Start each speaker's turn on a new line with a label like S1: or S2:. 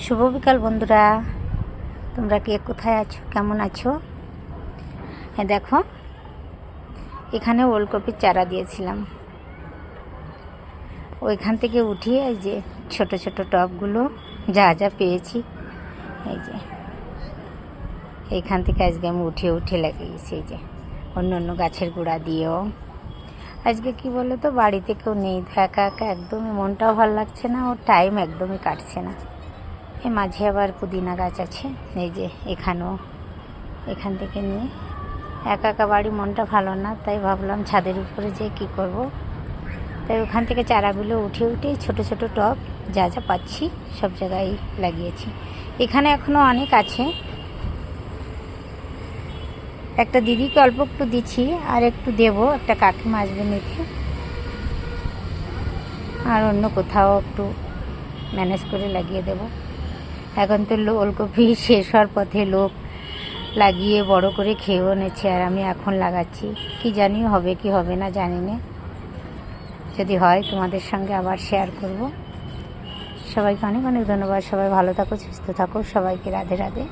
S1: শুভ বিকাল বন্ধুরা, তোমরা কে কোথায় আছো, কেমন আছো? হ্যাঁ দেখো, এখানে ওলকপির চারা দিয়েছিলাম, ওইখান থেকে উঠিয়ে এই যে ছোট ছোট টবগুলো যা যা পেয়েছি, এই যে এইখান থেকে আজকে আমি উঠিয়ে লাগিয়েছি। এই যে অন্য অন্য গাছের গোড়া দিয়েও। আজকে কি বলো তো, বাড়িতে কেউ নেই, একা একা একদমই মনটাও ভালো লাগছে না, ওর টাইম একদমই কাটছে না। এই মাঝে আবার পুদিনা গাছ আছে, এই যে এখান থেকে নিয়ে একা একা বাড়ি, মনটা ভালো না, তাই ভাবলাম ছাদের উপরে যেয়ে কী করব। তাই ওখান থেকে চারাগুলো উঠে ছোট ছোট টব যা যা পাচ্ছি সব জায়গায় লাগিয়েছি। এখানে এখনও অনেক আছে, একটা দিদিকে অল্প একটু দিচ্ছি, আর একটু দেবো, একটা কাকিমা আসবে নিতে, আর অন্য কোথাও একটু ম্যানেজ করে লাগিয়ে দেব। এখন তো ওলকপি শেষ হওয়ার পথে, লোক লাগিয়ে বড় করে খেয়েও নিচ্ছে, আর আমি এখন লাগাচ্ছি। কি জানি হবে কি হবে না, জানি না, যদি হয় তোমাদের সঙ্গে আবার শেয়ার করব। সবাইকে অনেক অনেক ধন্যবাদ, সবাই ভালো থাকো, সুস্থ থাকো, সবাইকে রাধে রাধে।